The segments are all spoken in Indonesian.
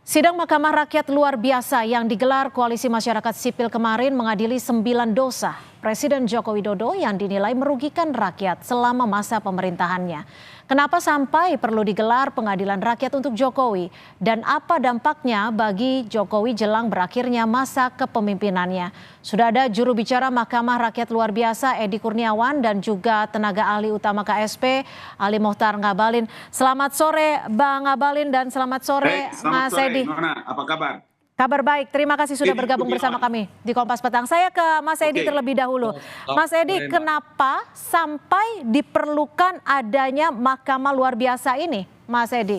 Sidang Mahkamah Rakyat luar biasa yang digelar Koalisi Masyarakat Sipil kemarin mengadili 9 dosa Presiden Joko Widodo yang dinilai merugikan rakyat selama masa pemerintahannya. Kenapa sampai perlu digelar pengadilan rakyat untuk Jokowi dan apa dampaknya bagi Jokowi jelang berakhirnya masa kepemimpinannya? Sudah ada juru bicara Mahkamah Rakyat luar biasa Edi Kurniawan dan juga tenaga ahli utama KSP Ali Mohtar Ngabalin. Selamat sore Bang Ngabalin dan selamat sore Mas Edi. Nona, apa kabar? Kabar baik, terima kasih sudah bergabung bersama kami di Kompas Petang. Saya ke Mas Edi terlebih dahulu. Mas Edi, kenapa sampai diperlukan adanya Mahkamah luar biasa ini, Mas Edi?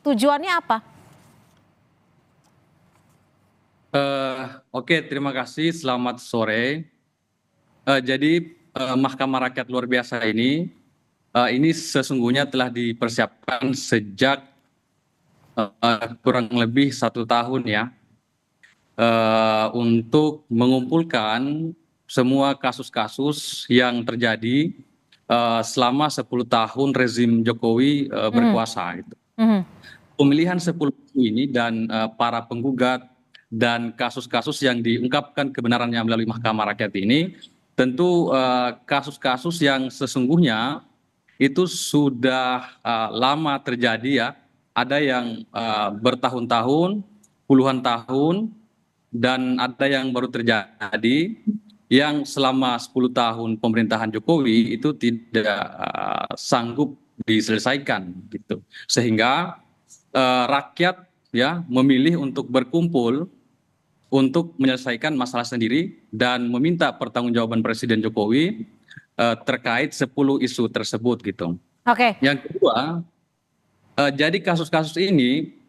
Tujuannya apa? Oke, terima kasih. Selamat sore. Jadi Mahkamah Rakyat luar biasa ini sesungguhnya telah dipersiapkan sejak kurang lebih 1 tahun ya. Untuk mengumpulkan semua kasus-kasus yang terjadi selama 10 tahun rezim Jokowi berkuasa. Pemilihan 10 ini dan para penggugat dan kasus-kasus yang diungkapkan kebenarannya melalui Mahkamah Rakyat ini tentu kasus-kasus yang sesungguhnya itu sudah lama terjadi ya. Ada yang bertahun-tahun, puluhan tahun, dan ada yang baru terjadi yang selama 10 tahun pemerintahan Jokowi itu tidak sanggup diselesaikan gitu. Sehingga rakyat ya memilih untuk berkumpul untuk menyelesaikan masalah sendiri dan meminta pertanggungjawaban Presiden Jokowi terkait 10 isu tersebut gitu. Oke. Yang kedua, jadi kasus-kasus ini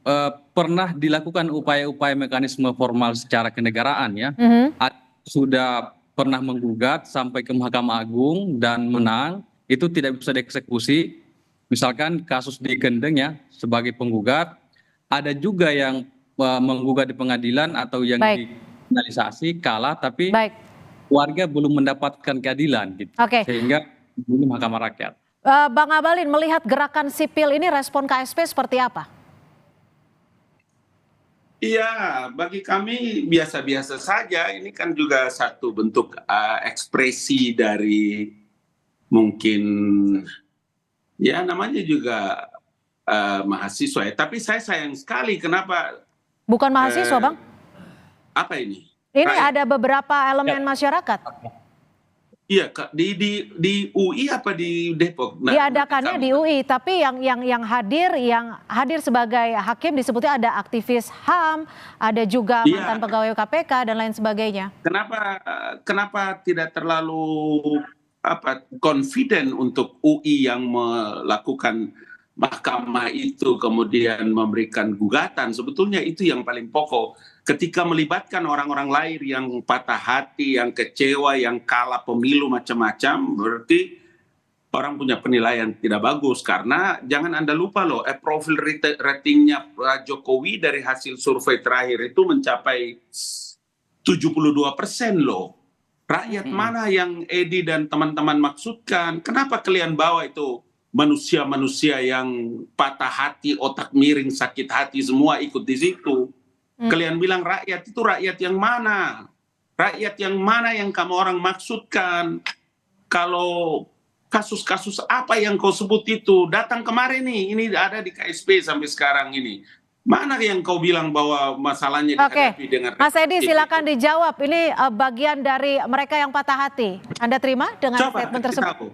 pernah dilakukan upaya-upaya mekanisme formal secara kenegaraan ya. Sudah pernah menggugat sampai ke Mahkamah Agung dan menang, itu tidak bisa dieksekusi. Misalkan kasus di Kendeng ya sebagai penggugat, ada juga yang menggugat di pengadilan atau yang difinalisasi kalah tapi warga belum mendapatkan keadilan gitu. Sehingga ini Mahkamah Rakyat. Bang Ngabalin, melihat gerakan sipil ini respon KSP seperti apa? Iya, bagi kami biasa-biasa saja. Ini kan juga satu bentuk ekspresi dari mungkin ya namanya juga mahasiswa ya. Tapi saya sayang sekali kenapa. Bukan mahasiswa Bang? Apa ini? Ini ada beberapa elemen masyarakat. Iya, di UI apa di Depok? Nah, diadakannya di UI, tapi yang hadir sebagai hakim disebutnya ada aktivis HAM, ada juga mantan pegawai KPK dan lain sebagainya. Kenapa tidak terlalu confident untuk UI yang melakukan mahkamah itu kemudian memberikan gugatan? Sebetulnya itu yang paling pokok. Ketika melibatkan orang-orang lain yang patah hati, yang kecewa, yang kalah pemilu macam-macam, berarti orang punya penilaian tidak bagus. Karena jangan Anda lupa loh, profil ratingnya Jokowi dari hasil survei terakhir itu mencapai 72% loh. Rakyat mana yang Edi dan teman-teman maksudkan? Kenapa kalian bawa itu manusia-manusia yang patah hati, otak miring, sakit hati semua ikut di situ? Kalian bilang rakyat itu rakyat yang mana? Rakyat yang mana yang kamu orang maksudkan? Kalau kasus-kasus apa yang kau sebut itu datang kemarin nih, ini ada di KSP sampai sekarang ini. Mana yang kau bilang bahwa masalahnya dihadapi dengan Mas Edi silakan dijawab. Ini bagian dari mereka yang patah hati. Anda terima dengan statement tersebut?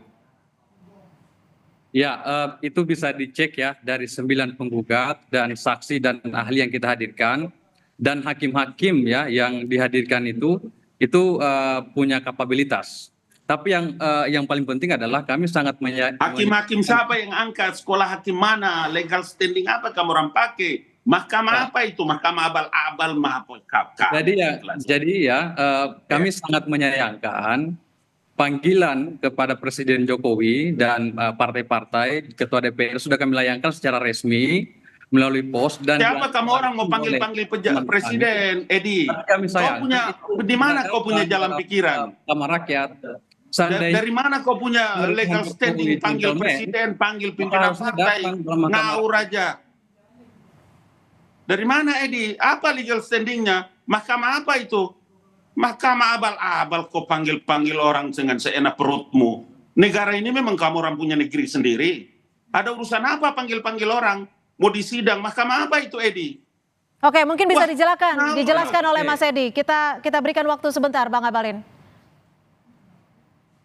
Ya, itu bisa dicek ya dari 9 penggugat dan saksi dan ahli yang kita hadirkan. Dan hakim-hakim ya yang dihadirkan itu punya kapabilitas. Tapi yang paling penting adalah kami sangat hakim-hakim siapa yang angkat? Sekolah hakim mana? Legal standing apa kamu orang pakai? Mahkamah apa itu? Mahkamah abal-abal Jadi ya kami sangat menyayangkan panggilan kepada Presiden Jokowi dan partai-partai, Ketua DPR sudah kami layangkan secara resmi melalui pos. Dan siapa kamu orang mau panggil Presiden Edi? Kau punya di mana kau punya jalan pikiran? Sama rakyat. Dari mana kau punya legal standing panggil presiden, panggil pimpinan partai, ngawur aja. Dari mana Edi? Apa legal standingnya? Mahkamah apa itu? Mahkamah abal-abal kau panggil-panggil orang dengan seenak perutmu. Negara ini memang kamu orang punya negeri sendiri. Ada urusan apa panggil-panggil orang? Mau disidang, mahkamah apa itu Edi? Oke, mungkin bisa Wah, dijelaskan oleh oke. Mas Edi. Kita berikan waktu sebentar, Bang Abalin.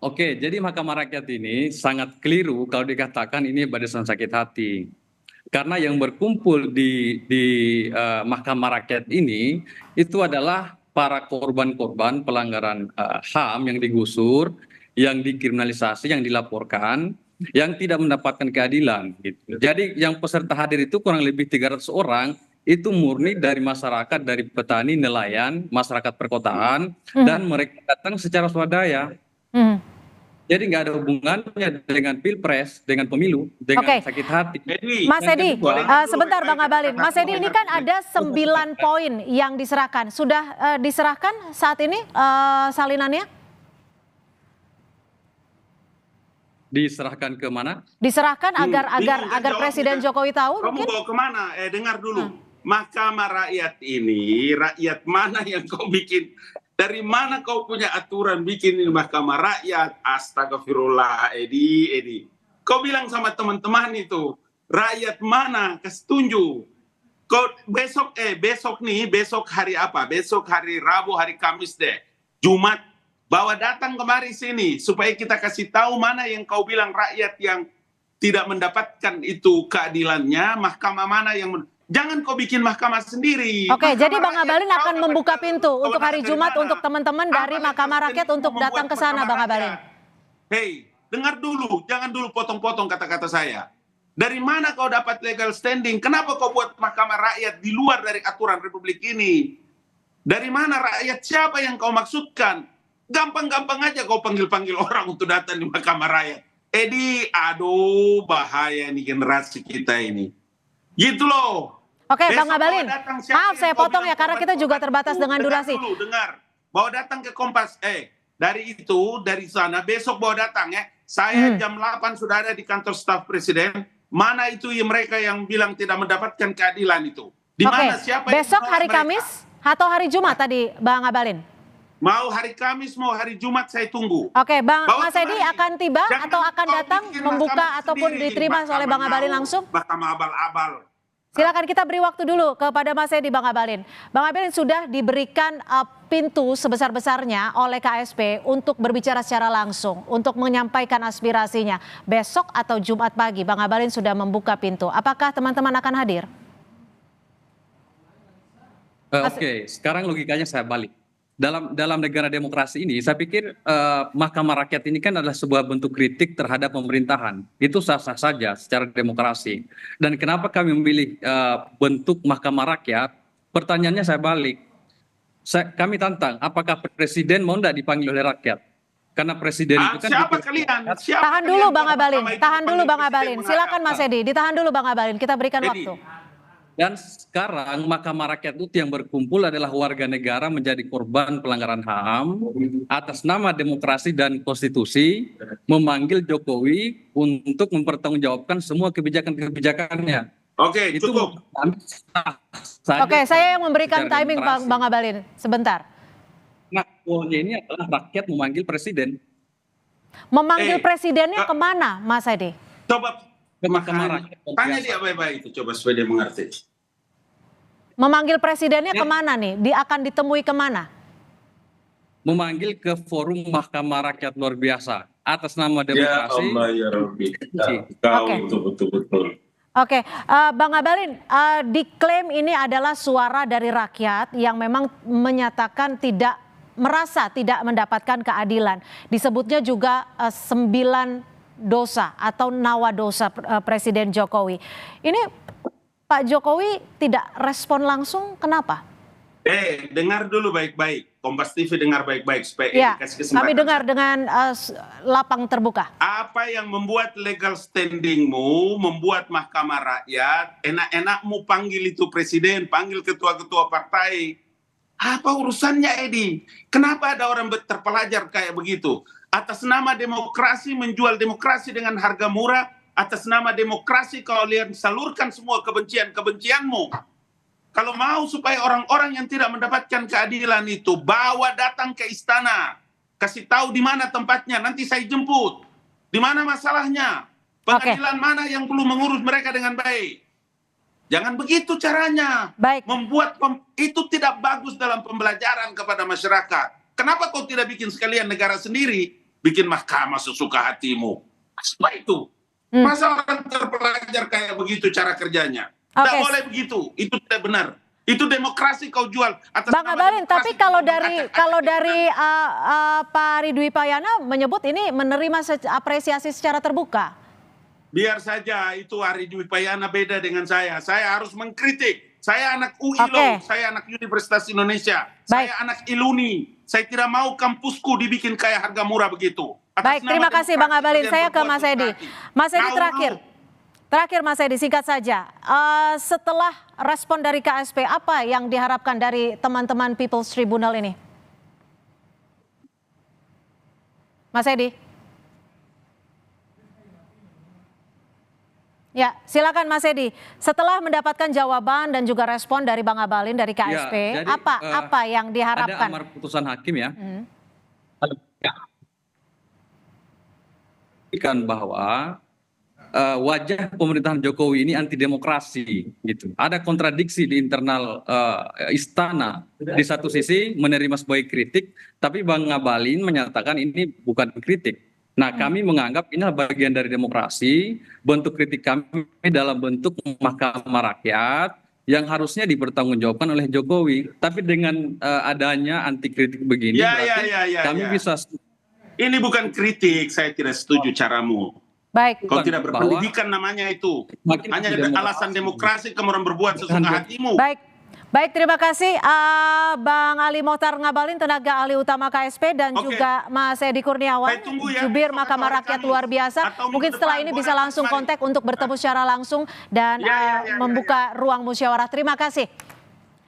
Oke, jadi Mahkamah Rakyat ini sangat keliru kalau dikatakan ini barisan sakit hati. Karena yang berkumpul di Mahkamah Rakyat ini itu adalah para korban-korban pelanggaran HAM yang digusur, yang dikriminalisasi, yang dilaporkan, yang tidak mendapatkan keadilan. Gitu. Jadi yang peserta hadir itu kurang lebih 300 orang, itu murni dari masyarakat, dari petani, nelayan, masyarakat perkotaan, dan mereka datang secara swadaya. Jadi nggak ada hubungannya dengan pilpres, dengan pemilu, dengan sakit hati. Mas Edi, sebentar Bang Abalin. Mas Edi, ini kan ada 9 poin yang diserahkan. Sudah diserahkan saat ini salinannya? Diserahkan ke mana? Diserahkan agar Presiden Jokowi tahu. Kamu mungkin? bawa kemana? Dengar dulu. Mahkamah Rakyat ini, rakyat mana yang kau bikin? Dari mana kau punya aturan bikin ini Mahkamah Rakyat? Astagfirullah, Edi. Kau bilang sama teman-teman itu, rakyat mana? Kasih tunjuk. Kau besok hari apa? Besok hari Rabu, hari Kamis deh. Jumat, bawa datang kemari sini supaya kita kasih tahu mana yang kau bilang rakyat yang tidak mendapatkan itu keadilannya, mahkamah mana yang jangan kau bikin mahkamah sendiri. Oke, Mahkamah jadi Bang Rakyat, Abalin akan kau membuka dapat pintu untuk hari Jumat mana? untuk teman-teman dari Apa Mahkamah legal Rakyat standing untuk membuat datang ke sana, Mahkamah Bang Abalin. Rakyat? Hei, dengar dulu, jangan dulu potong-potong kata-kata saya. Dari mana kau dapat legal standing? Kenapa kau buat Mahkamah Rakyat di luar dari aturan Republik ini? Dari mana rakyat? Siapa yang kau maksudkan? Gampang-gampang aja kau panggil-panggil orang untuk datang di Mahkamah Rakyat. Edi, aduh bahaya nih generasi kita ini. Gitu loh. Oke, Besok Bang Abalin. bawa datang siapa Maaf yang saya kau potong bilang ya karena kita juga terbatas dengan durasi. Dengar. Bawa datang ke Kompas. Dari sana besok bawa datang ya. Saya jam 8 sudah ada di kantor staf presiden. Mana itu mereka yang bilang tidak mendapatkan keadilan itu? Di mana siapa yang besok menolak hari mereka? Kamis atau hari Jumat tadi Bang Abalin? Mau hari Kamis, mau hari Jumat saya tunggu. Oke, Bawa Mas Edi kemari. akan tiba Jangan atau akan kau datang bikin membuka mahkamah ataupun sendiri. diterima oleh Bang Abalin langsung? Mahkamah abal-abal. Silakan kita beri waktu dulu kepada Mas Edi, Bang Abalin. Bang Abalin sudah diberikan pintu sebesar-besarnya oleh KSP untuk berbicara secara langsung, untuk menyampaikan aspirasinya. Besok atau Jumat pagi, Bang Abalin sudah membuka pintu. Apakah teman-teman akan hadir? Oke, sekarang logikanya saya balik. Dalam negara demokrasi ini, saya pikir Mahkamah Rakyat ini kan adalah sebuah bentuk kritik terhadap pemerintahan. Itu sah-sah saja secara demokrasi. Dan kenapa kami memilih bentuk Mahkamah Rakyat? Pertanyaannya saya balik. Kami tantang, apakah presiden mau tidak dipanggil oleh rakyat? Karena presiden itu kan... Siapa kalian? Tahan dulu Bang Abalin, tahan dulu Bang Abalin. Silakan Mas Edi, ditahan dulu Bang Abalin. Kita berikan waktu. Dan sekarang Mahkamah Rakyat itu yang berkumpul adalah warga negara menjadi korban pelanggaran HAM atas nama demokrasi dan konstitusi memanggil Jokowi untuk mempertanggungjawabkan semua kebijakan-kebijakannya. Oke, itu cukup. Oke, saya yang memberikan timing Bang Abalin. Sebentar. Nah, poinnya ini adalah rakyat memanggil presiden. Memanggil presidennya kemana, Mas Edi? Coba tanya dia baik-baik itu, coba supaya dia mengerti. Memanggil presidennya kemana nih? Akan ditemui kemana? Memanggil ke forum Mahkamah Rakyat luar biasa atas nama demokrasi. Ya Allah ya Rabbi. Kau itu betul-betul. Oke, Bang Abalin, diklaim ini adalah suara dari rakyat yang memang menyatakan merasa tidak mendapatkan keadilan. Disebutnya juga 9 dosa atau nawa dosa Presiden Jokowi. Ini Pak Jokowi tidak respon langsung, kenapa? Dengar dulu baik-baik. Kompas TV dengar baik-baik supaya Ya, dikasih kesempatan. kami dengar dengan lapang terbuka. Apa yang membuat legal standingmu, membuat Mahkamah Rakyat, enak-enakmu panggil itu presiden, panggil ketua-ketua partai. Apa urusannya Edi? Kenapa ada orang terpelajar kayak begitu? Atas nama demokrasi menjual demokrasi dengan harga murah, atas nama demokrasi kalian salurkan semua kebencian-kebencianmu. Kalau mau supaya orang-orang yang tidak mendapatkan keadilan itu bawa datang ke istana, kasih tahu di mana tempatnya, nanti saya jemput. Di mana masalahnya? Pengadilan mana yang belum mengurus mereka dengan baik? Jangan begitu caranya. Baik. Membuat itu tidak bagus dalam pembelajaran kepada masyarakat. Kenapa kau tidak bikin sekalian negara sendiri, bikin mahkamah sesuka hatimu? Apa itu? Masa orang terpelajar kayak begitu cara kerjanya? Tidak boleh begitu, itu tidak benar. Itu demokrasi kau jual atas Bang nama Ngabalin, tapi demokrasi. kalau dari Pak Ridwi Payana menyebut ini menerima apresiasi secara terbuka. Biar saja, itu Ridwi Payana beda dengan saya. Saya harus mengkritik. Saya anak UI loh, saya anak Universitas Indonesia. Baik. Saya anak Iluni. Saya tidak mau kampusku dibikin kayak harga murah begitu. Baik, terima kasih Bang Ngabalin. Saya ke Mas Edi. Mas Edi terakhir Mas Edi, singkat saja. Setelah respon dari KSP, apa yang diharapkan dari teman-teman People's Tribunal ini? Mas Edi. Ya, silakan Mas Edi. Setelah mendapatkan jawaban dan juga respon dari Bang Ngabalin dari KSP, jadi, apa yang diharapkan? Ada amar putusan hakim ya. Bahwa wajah pemerintahan Jokowi ini anti demokrasi gitu. Ada kontradiksi di internal istana. Di satu sisi menerima sebagai kritik, tapi Bang Ngabalin menyatakan ini bukan kritik. Nah, kami menganggap ini bagian dari demokrasi, bentuk kritik kami dalam bentuk mahkamah rakyat yang harusnya dipertanggungjawabkan oleh Jokowi. Tapi dengan adanya anti kritik begini, kami bisa... Ini bukan kritik, saya tidak setuju caramu. Baik. Kau tidak berpendidikan namanya itu. Hanya alasan demokrasi kemudian berbuat sesuka hatimu. Baik, terima kasih Bang Ali Mohtar Ngabalin, tenaga ahli utama KSP, dan juga Mas Edi Kurniawan, jubir Mahkamah Rakyat luar biasa. Mungkin setelah ini bisa langsung kontak untuk bertemu secara langsung dan membuka ruang musyawarah. Terima kasih.